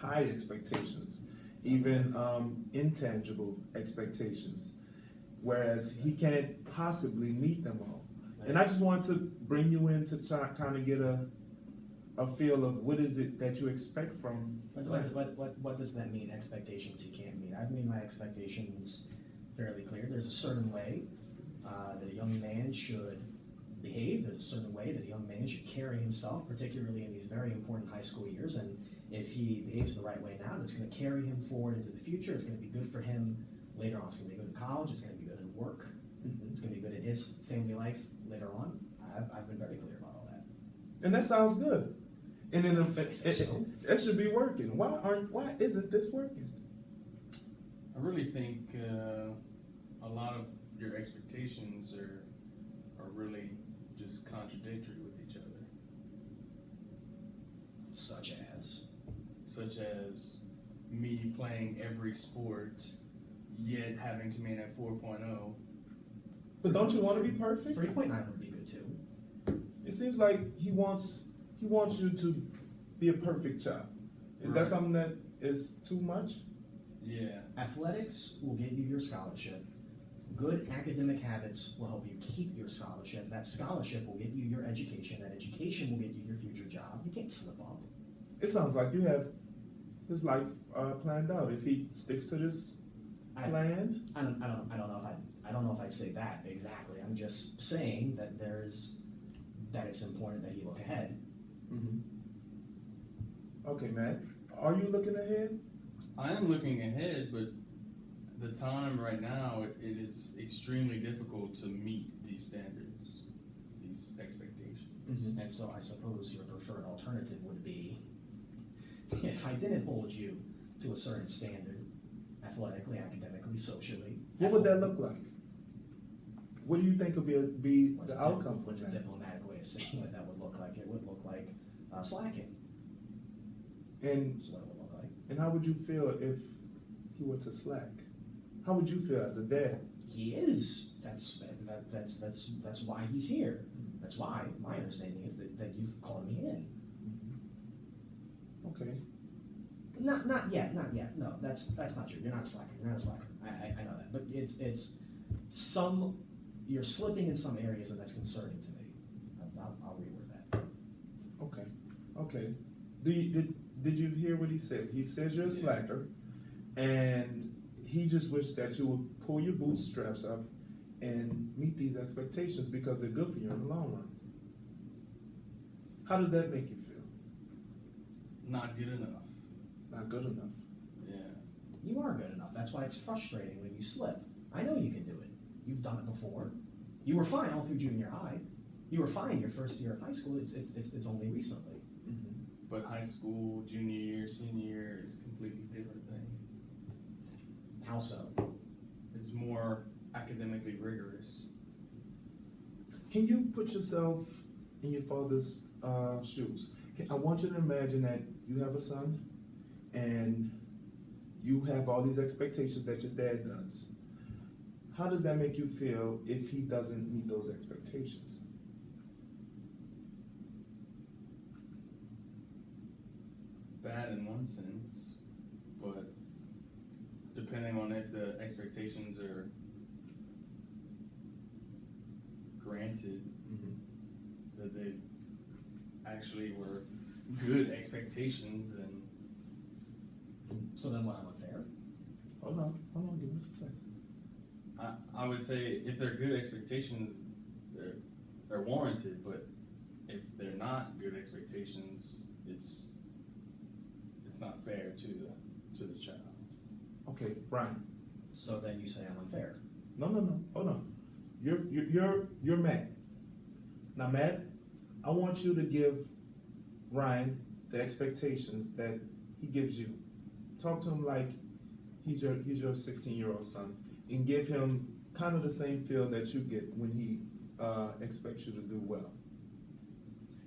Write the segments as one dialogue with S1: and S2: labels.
S1: high expectations, even intangible expectations, whereas he can't possibly meet them all. And I just want to bring you in to try kind of get a feel of what is it that you expect from.
S2: What does that mean? Expectations he can't meet. I've made my expectations fairly clear. There's a certain way that a young man should behave. There's a certain way that a young man should carry himself, particularly in these very important high school years. And if he behaves the right way now, that's going to carry him forward into the future. It's going to be good for him later on. It's going to be good in college. It's going to be good in work. It's going to be good in his family life later on. I've been very clear about all that.
S1: And that sounds good. And then it should be working. Why isn't this working?
S3: I really think a lot of your expectations are really just contradictory with each other.
S2: Such as me playing every sport, yet having to meet at 4.0.
S1: But don't you want to be perfect?
S2: 3.9 would be good too.
S1: It seems like he wants you to be a perfect child. Is that something that is too much?
S3: Yeah.
S2: Athletics will get you your scholarship. Good academic habits will help you keep your scholarship. That scholarship will get you your education. That education will get you your future job. You can't slip up.
S1: It sounds like you have his life planned out. If he sticks to this plan,
S2: I don't know if I'd say that exactly. I'm just saying that it's important that he look ahead.
S1: Mm-hmm. Okay, Matt, are you looking ahead?
S3: I am looking ahead, but the time right now, it is extremely difficult to meet these standards, these expectations.
S1: Mm-hmm.
S2: And so I suppose your preferred alternative would be, if I didn't hold you to a certain standard, athletically, academically, socially.
S1: What would that look like? What do you think would be the outcome?
S2: What's a diplomatic way of saying what that would look like? It would look like slacking.
S1: And
S2: That's what it would look like.
S1: And how would you feel if he were to slack? How would you feel as a dad?
S2: He is. That's why he's here. That's why my understanding is that you've called me in.
S1: Okay.
S2: Not yet. No, that's not true. You're not a slacker. I know that. But it's you're slipping in some areas, and that's concerning to me. I'll reword that.
S1: Okay. Did you hear what he said? He says you're a slacker, and he just wished that you would pull your bootstraps up and meet these expectations because they're good for you in the long run. How does that make you feel?
S3: Not good enough.
S1: Not good enough.
S3: Yeah.
S2: You are good enough. That's why it's frustrating when you slip. I know you can do it. You've done it before. You were fine all through junior high. You were fine your first year of high school. It's only recently.
S1: Mm-hmm.
S3: But high school, junior year, senior year is a completely different thing.
S2: How so?
S3: It's more academically rigorous.
S1: Can you put yourself in your father's shoes? I want you to imagine that you have a son and you have all these expectations that your dad does. How does that make you feel if he doesn't meet those expectations?
S3: Bad in one sense, but depending on if the expectations are granted, that they actually were good expectations, and
S2: So then what, I'm unfair?
S1: Hold on, give us a second.
S3: I would say if they're good expectations, they're warranted, but if they're not good expectations, it's not fair to the child.
S1: Okay, Brian.
S2: So then you say I'm unfair.
S1: No, hold on. You're Matt. Now, Matt, I want you to give Ryan the expectations that he gives you. Talk to him like he's your 16-year-old son, and give him kind of the same feel that you get when he expects you to do well.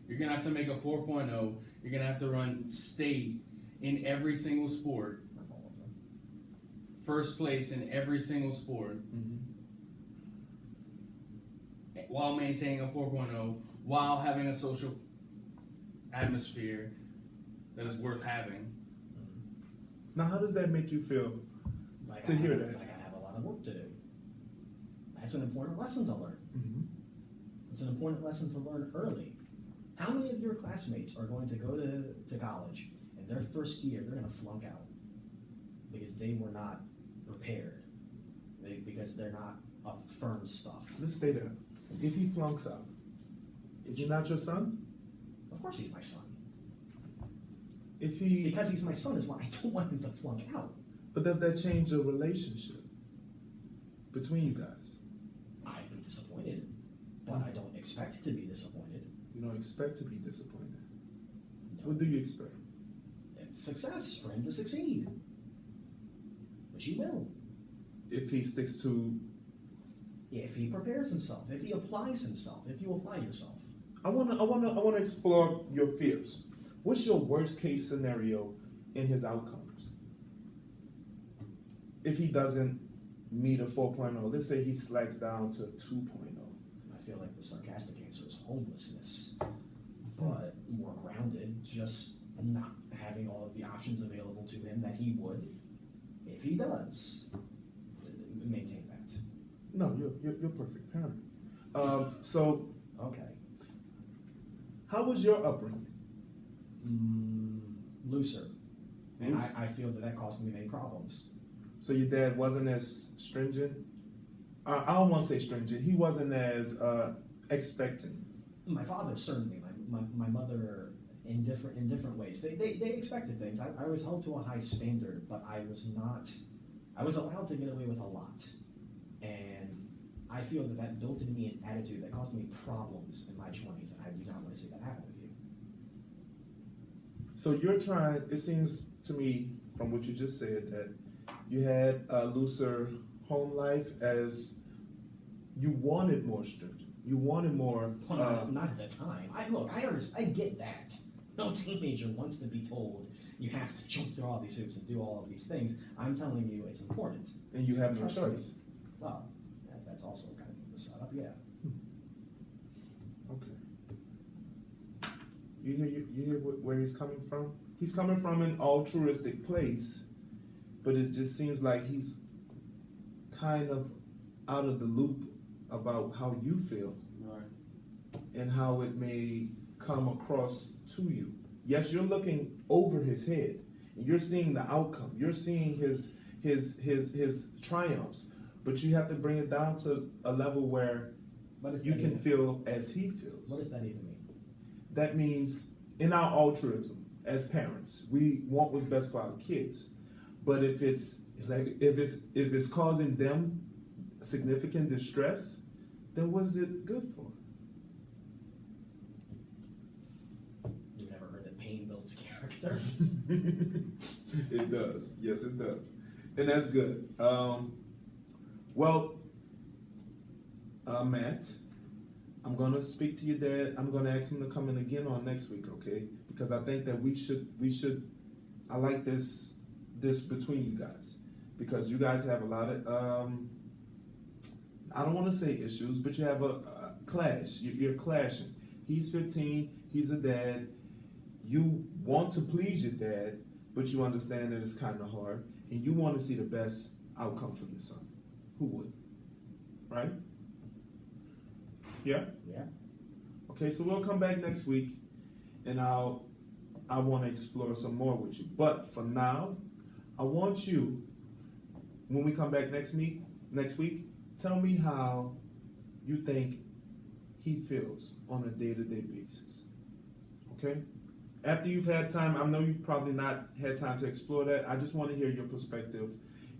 S3: You're gonna have to make a 4.0. You're gonna have to run state in every single sport.
S2: Not all of them.
S3: First place in every single sport. While maintaining a 4.0, while having a social atmosphere that is worth having.
S1: Now, how does that make you feel
S2: Like
S1: to hear that?
S2: Like I have a lot of work to do. That's an important lesson to learn.
S1: Mm-hmm.
S2: It's an important lesson to learn early. How many of your classmates are going to go to college and their first year they're going to flunk out because they were not prepared, because they're not affirmed stuff?
S1: Let's stay there. If he flunks out, is he not your son?
S2: Of course he's my son.
S1: If he,
S2: Because he's my son is why I don't want him to flunk out.
S1: but does that change the relationship between you guys?
S2: I'd be disappointed, but I don't expect to be disappointed.
S1: You don't expect to be disappointed.
S2: No.
S1: What do you expect?
S2: Success for him to succeed, which he will.
S1: If he sticks to,
S2: If he prepares himself, if he applies himself, if you apply yourself.
S1: I wanna explore your fears. What's your worst case scenario in his outcomes? If he doesn't meet a 4.0, let's say he slacks down to 2.0.
S2: I feel like the sarcastic answer is homelessness, but more grounded, just not having all of the options available to him that he would, if he does, maintain that.
S1: No, you're perfect parent. So
S2: Okay.
S1: how was your upbringing?
S2: Looser. And
S1: Loose?
S2: I feel that caused me many problems.
S1: So your dad wasn't as stringent? I don't want to say stringent. He wasn't as expecting.
S2: My father certainly, my mother in different ways. They expected things. I was held to a high standard, but I was allowed to get away with a lot. And I feel that built into me an attitude that caused me problems in my 20s, and I do not want to see that happen with you.
S1: So you're trying, it seems to me from what you just said that you had a looser home life as you wanted more stringent. You wanted more.
S2: Well, not at the time. I get that. No teenager wants to be told you have to jump through all these hoops and do all of these things. I'm telling you it's important.
S1: And you have no
S2: Trust me.
S1: choice.
S2: Well, that's also kind of the setup, yeah.
S1: Okay. You hear where he's coming from? He's coming from an altruistic place, but it just seems like he's kind of out of the loop about how you feel
S3: Right.
S1: and how it may come across to you. Yes, you're looking over his head and you're seeing the outcome. You're seeing his triumphs, but you have to bring it down to a level where you can feel as he feels.
S2: What does that even mean?
S1: That means in our altruism as parents, we want what's best for our kids. But if it's causing them significant distress, then what is it good for?
S2: You've never heard that pain builds character?
S1: It does. Yes, it does. And that's good. Matt, I'm going to speak to your dad. I'm going to ask him to come in again on next week, okay? Because I think that we should, I like this between you guys. Because you guys have a lot of, I don't want to say issues, but you have a clash. You're clashing. He's 15, he's a dad. You want to please your dad, but you understand that it's kind of hard. And you want to see the best outcome for your son. Who would? Right? Yeah?
S2: Yeah.
S1: Okay, so we'll come back next week and I want to explore some more with you. But for now, I want you, when we come back next week, tell me how you think he feels on a day-to-day basis. Okay? After you've had time, I know you've probably not had time to explore that. I just want to hear your perspective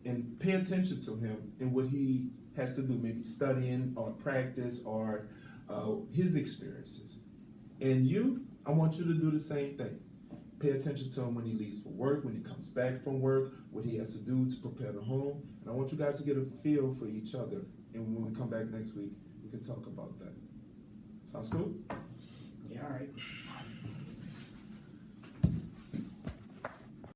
S1: and pay attention to him and what he has to do, maybe studying or practice or his experiences. And you, I want you to do the same thing. Pay attention to him when he leaves for work, when he comes back from work, what he has to do to prepare the home. And I want you guys to get a feel for each other. And when we come back next week, we can talk about that. Sounds cool?
S2: Yeah, all right.